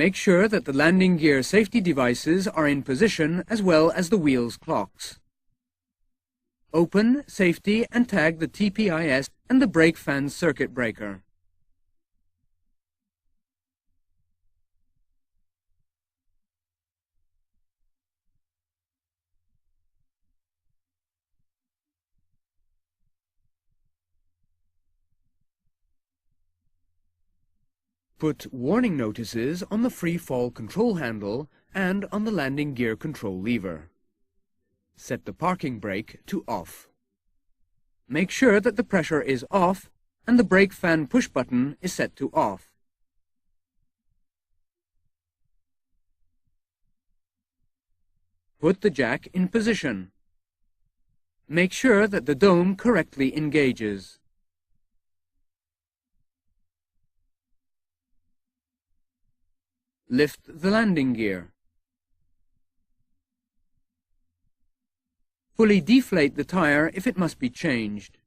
Make sure that the landing gear safety devices are in position as well as the wheel's clocks. Open, safety and tag the TPIS and the brake fan circuit breaker. Put warning notices on the free fall control handle and on the landing gear control lever. Set the parking brake to off. Make sure that the pressure is off and the brake fan push button is set to off. Put the jack in position. Make sure that the dome correctly engages. Lift the landing gear. Fully deflate the tire if it must be changed.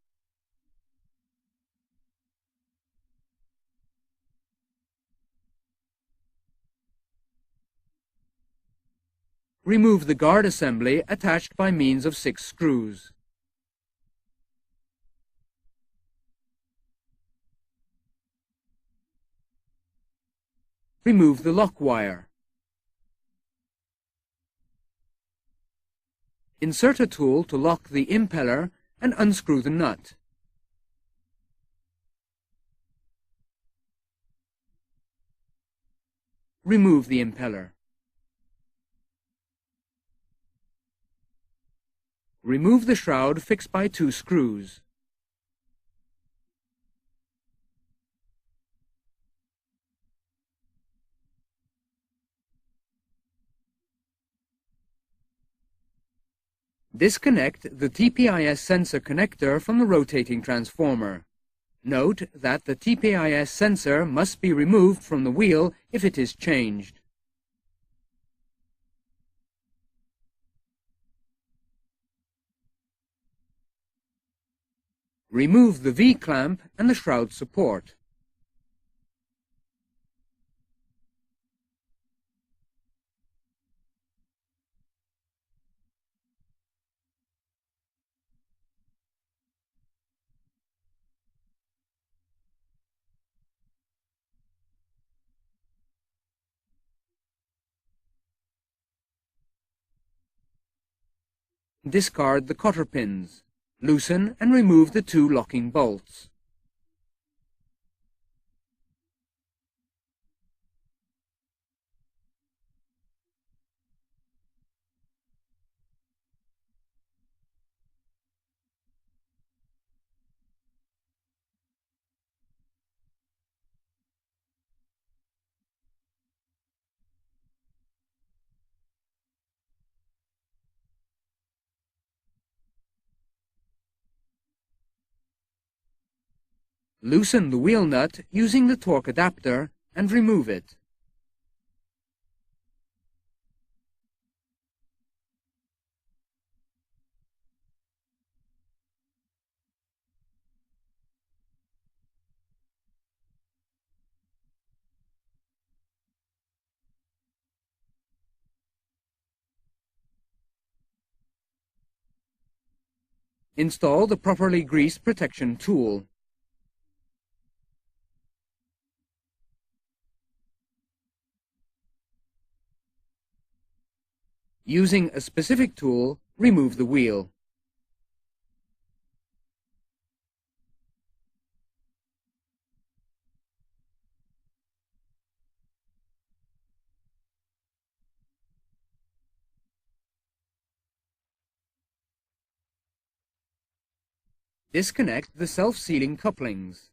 Remove the guard assembly attached by means of 6 screws. Remove the lock wire. Insert a tool to lock the impeller and unscrew the nut. Remove the impeller. Remove the shroud fixed by 2 screws. Disconnect the TPIS sensor connector from the rotating transformer. Note that the TPIS sensor must be removed from the wheel if it is changed. Remove the V-clamp and the shroud support. Discard the cotter pins. Loosen and remove the 2 locking bolts. Loosen the wheel nut using the torque adapter and remove it. Install the properly greased protection tool. Using a specific tool, remove the wheel. Disconnect the self-sealing couplings.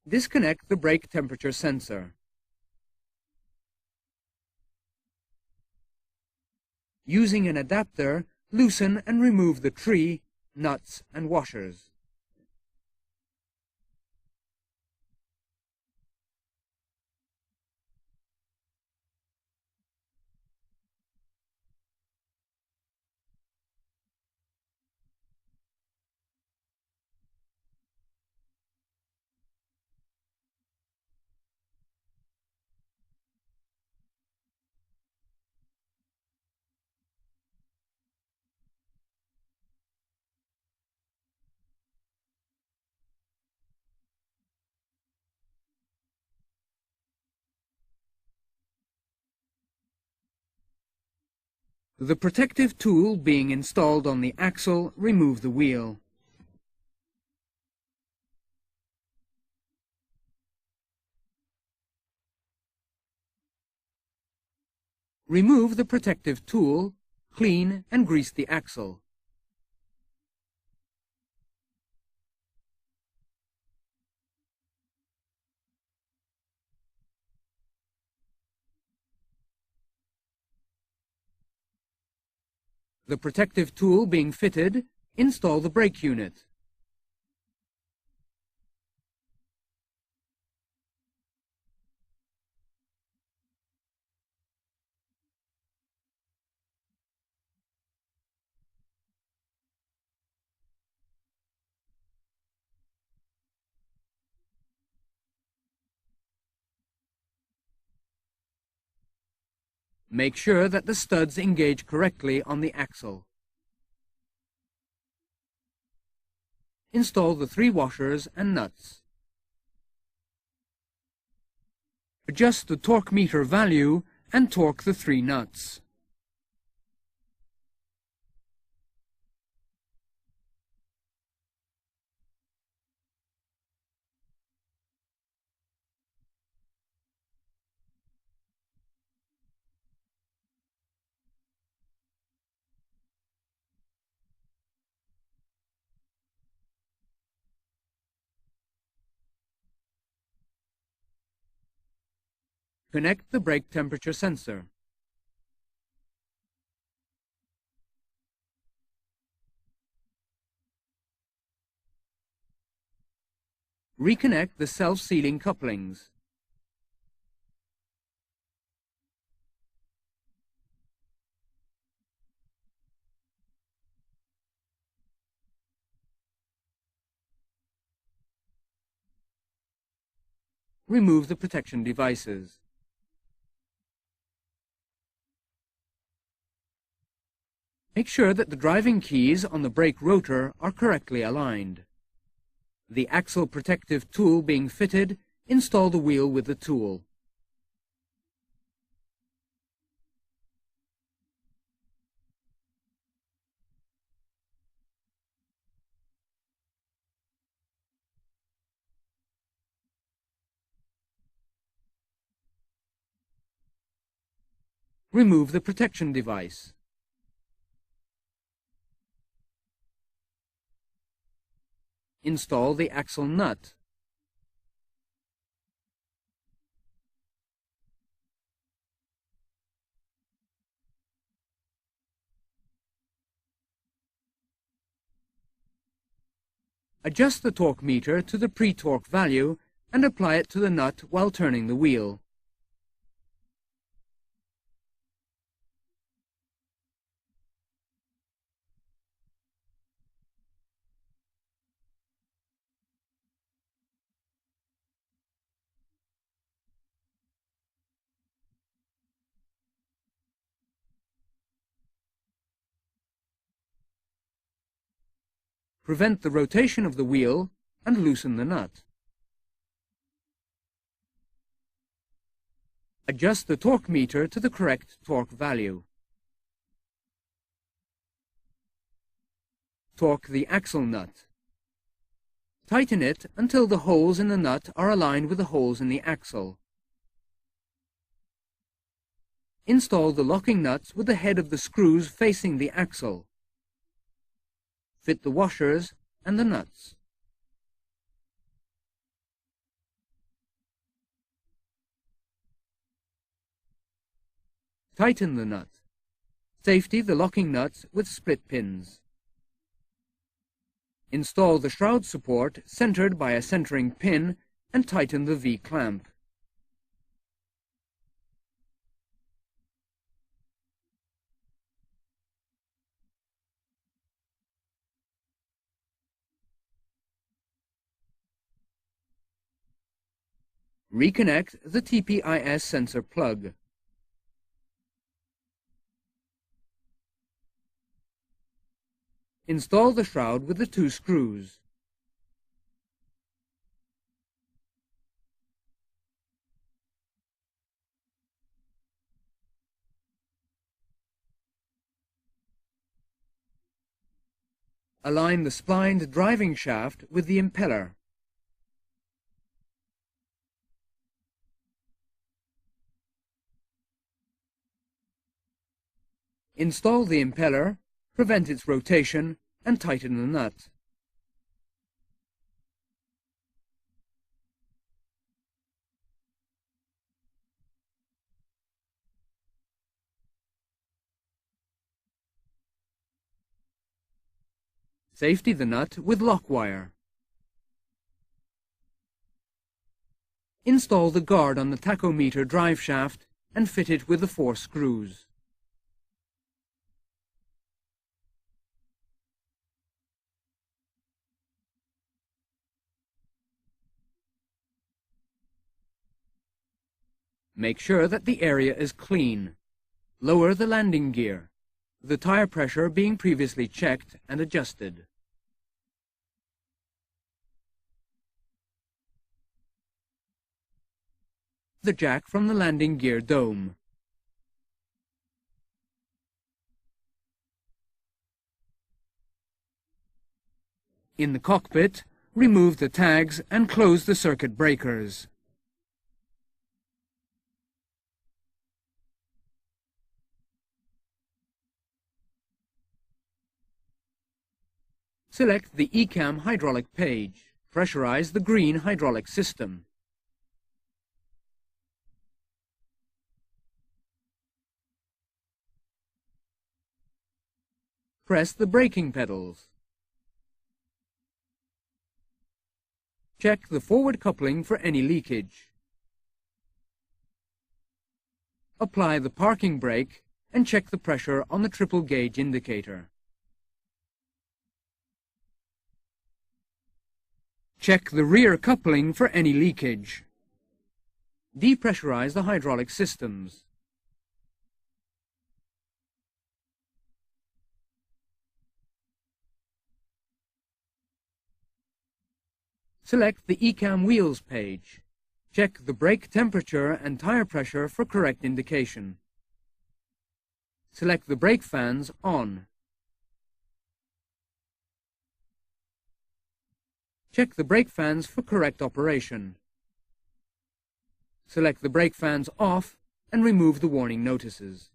Disconnect the brake temperature sensor. Using an adapter, loosen and remove the tree, nuts and washers. The protective tool being installed on the axle, remove the wheel. Remove the protective tool, clean and grease the axle. The protective tool being fitted, install the brake unit. Make sure that the studs engage correctly on the axle. Install the 3 washers and nuts. Adjust the torque meter value and torque the 3 nuts. Connect the brake temperature sensor. Reconnect the self-sealing couplings. Remove the protection devices. Make sure that the driving keys on the brake rotor are correctly aligned. The axle protective tool being fitted, install the wheel with the tool. Remove the protection device. Install the axle nut. Adjust the torque meter to the pre-torque value and apply it to the nut while turning the wheel. Prevent the rotation of the wheel and loosen the nut. Adjust the torque meter to the correct torque value. Torque the axle nut. Tighten it until the holes in the nut are aligned with the holes in the axle. Install the locking nuts with the head of the screws facing the axle. Fit the washers and the nuts. Tighten the nut. Safety the locking nuts with split pins. Install the shroud support centered by a centering pin and tighten the V-clamp. Reconnect the TPIS sensor plug. Install the shroud with the 2 screws. Align the splined driving shaft with the impeller. Install the impeller, prevent its rotation, and tighten the nut. Safety the nut with lock wire. Install the guard on the tachometer drive shaft and fit it with the 4 screws. Make sure that the area is clean. Lower the landing gear, the tire pressure being previously checked and adjusted. The jack from the landing gear dome. In the cockpit, remove the tags and close the circuit breakers. Select the ECAM hydraulic page. Pressurize the green hydraulic system. Press the braking pedals. Check the forward coupling for any leakage. Apply the parking brake and check the pressure on the triple gauge indicator. Check the rear coupling for any leakage. Depressurize the hydraulic systems. Select the ECAM wheels page. Check the brake temperature and tire pressure for correct indication. Select the brake fans on. Check the brake fans for correct operation. Select the brake fans off and remove the warning notices.